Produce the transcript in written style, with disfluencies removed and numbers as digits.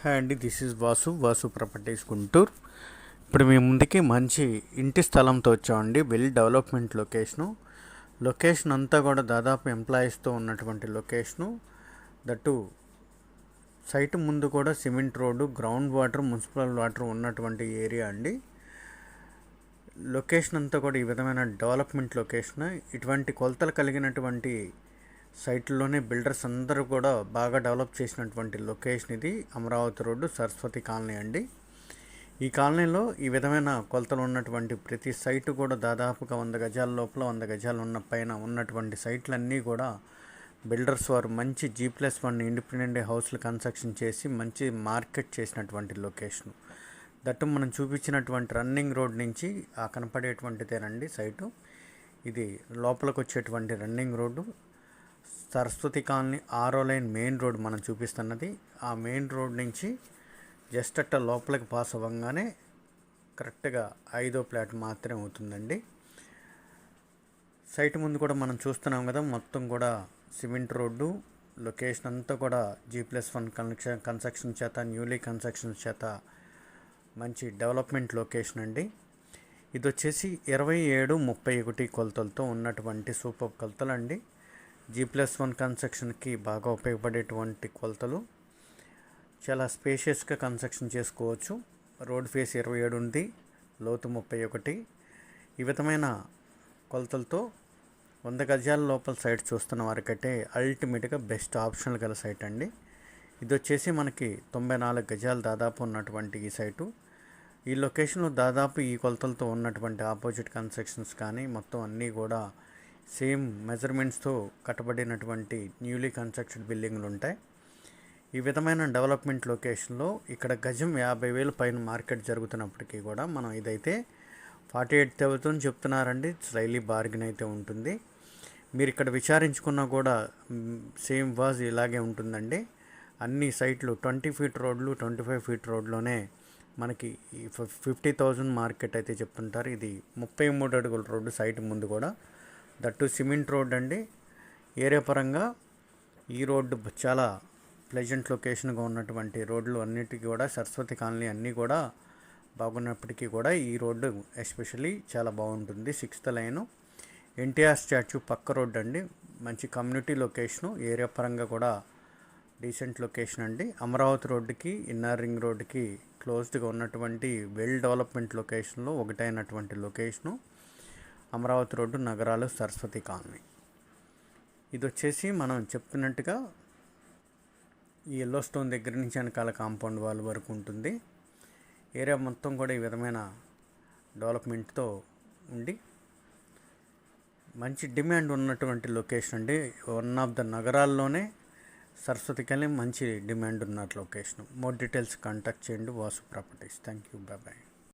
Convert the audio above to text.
Hi అండి, this is Vasu properties Guntur. ఇప్పుడు మీ ముందుకి మంచి ఇంటి స్థలంతో వచ్చామండి. వెల్ డెవలప్మెంట్ లొకేషన్ అంతా కూడా దాదాపు ఎంప్లాయీస్తో ఉన్నటువంటి లొకేషను. దట్టు సైట్ ముందు కూడా cement road, ground water, municipal water ఉన్నటువంటి ఏరియా అండి. లొకేషన్ అంతా కూడా ఈ విధమైన డెవలప్మెంట్ లొకేషన్. ఇటువంటి కొలతలు కలిగినటువంటి సైట్లోనే బిల్డర్స్ అందరూ కూడా బాగా డెవలప్ చేసినటువంటి లొకేషన్ ఇది. అమరావతి రోడ్డు, సరస్వతి కాలనీ అండి. ఈ కాలనీలో ఈ విధమైన కొలతలు ఉన్నటువంటి ప్రతి సైటు కూడా దాదాపుగా 100 గజాల లోపల, 100 గజాలు ఉన్న పైన ఉన్నటువంటి సైట్లన్నీ కూడా బిల్డర్స్ వారు మంచి G+1 ఇండిపెండెంట్ హౌస్లు కన్స్ట్రక్షన్ చేసి మంచి మార్కెట్ చేసినటువంటి లొకేషను. దట్టు మనం చూపించినటువంటి రన్నింగ్ రోడ్ నుంచి ఆ కనపడేటువంటిదేనండి సైటు. ఇది లోపలికి వచ్చేటువంటి రన్నింగ్ రోడ్డు. సరస్వతి కాలనీ 6వ లైన్ మెయిన్ రోడ్ మనం చూపిస్తున్నది. ఆ మెయిన్ రోడ్ నుంచి జస్ట్ అట్ట లోపలికి పాస్ అవ్వగానే కరెక్ట్గా 5వ ప్లాట్ మాత్రమే అవుతుందండి. సైట్ ముందు కూడా మనం చూస్తున్నాం కదా, మొత్తం కూడా సిమెంట్ రోడ్డు. లొకేషన్ అంతా కూడా G+1 కన్స్ట్రక్షన్ చేత, న్యూలీ కన్స్ట్రక్షన్ చేత మంచి డెవలప్మెంట్ లొకేషన్ అండి. ఇది వచ్చేసి 27-31 కొలతలతో ఉన్నటువంటి సూపర్ కొలతలు అండి. G+1 కన్స్ట్రక్షన్కి బాగా ఉపయోగపడేటువంటి కొలతలు. చాలా స్పేషియస్గా కన్స్ట్రక్షన్ చేసుకోవచ్చు. రోడ్ ఫేస్ 27 ఉంది, లోతు 31. ఈ విధమైన కొలతలతో 100 గజాల లోపల సైట్ చూస్తున్న వారికైతే అల్టిమేట్గా బెస్ట్ ఆప్షన్ గల సైట్ అండి. ఇది వచ్చేసి మనకి 94 గజాలు దాదాపు ఉన్నటువంటి ఈ సైటు. ఈ లొకేషన్లో దాదాపు ఈ కొలతలతో ఉన్నటువంటి ఆపోజిట్ కన్స్ట్రక్షన్స్ కానీ మొత్తం అన్నీ కూడా సేమ్ మెజర్మెంట్స్తో కట్టబడినటువంటి న్యూలీ కన్స్ట్రక్టెడ్ బిల్డింగ్లు ఉంటాయి. ఈ విధమైన డెవలప్మెంట్ లొకేషన్లో ఇక్కడ గజం 50,000 పైన మార్కెట్ జరుగుతున్నప్పటికీ కూడా మనం ఇదైతే 48,000 చెప్తున్నారండి. స్లైలీ బార్గెన్ అయితే ఉంటుంది. మీరు ఇక్కడ విచారించుకున్నా కూడా సేమ్ వాజ్ ఇలాగే ఉంటుందండి. అన్ని సైట్లు 20 ఫీట్ రోడ్లు, 25 ఫీట్ రోడ్లోనే మనకి 50,000 మార్కెట్ అయితే చెప్తుంటారు. ఇది 33 అడుగుల రోడ్డు సైట్ ముందు కూడా. దట్టు సిమెంట్ రోడ్ అండి. ఏరియా పరంగా ఈ రోడ్డు చాలా ప్లెజెంట్ లొకేషన్గా ఉన్నటువంటి రోడ్లు అన్నిటికీ కూడా సరస్వతి కాలనీ అన్నీ కూడా బాగున్నప్పటికీ కూడా ఈ రోడ్డు ఎస్పెషల్లీ చాలా బాగుంటుంది. 6th లైను ఎన్టీఆర్ స్టాచ్యూ పక్క రోడ్డు అండి. మంచి కమ్యూనిటీ లొకేషను. ఏరియా పరంగా కూడా డీసెంట్ లొకేషన్ అండి. అమరావతి రోడ్డుకి, ఇన్నర్ రింగ్ రోడ్డుకి క్లోజ్డ్గా ఉన్నటువంటి వెల్ డెవలప్మెంట్ లొకేషన్లో ఒకటైనటువంటి లొకేషను అమరావతి రోడ్డు, నగరాలు, సరస్వతి కాలనీ. ఇది వచ్చేసి మనం చెప్పినట్టుగా ఈ ఎల్లో స్టోన్ దగ్గర నుంచి వెనకాల కాంపౌండ్ వాల్ వరకు ఉంటుంది. ఏరియా మొత్తం కూడా ఈ విధమైన డెవలప్మెంట్తో ఉండి మంచి డిమాండ్ ఉన్నటువంటి లొకేషన్ అండి. వన్ ఆఫ్ ద నగరాల్లోనే సరస్వతి కాలనీ మంచి డిమాండ్ ఉన్న లొకేషన్. మోర్ డీటెయిల్స్ కాంటాక్ట్ చేయండి Vasu properties. Thank you, bye.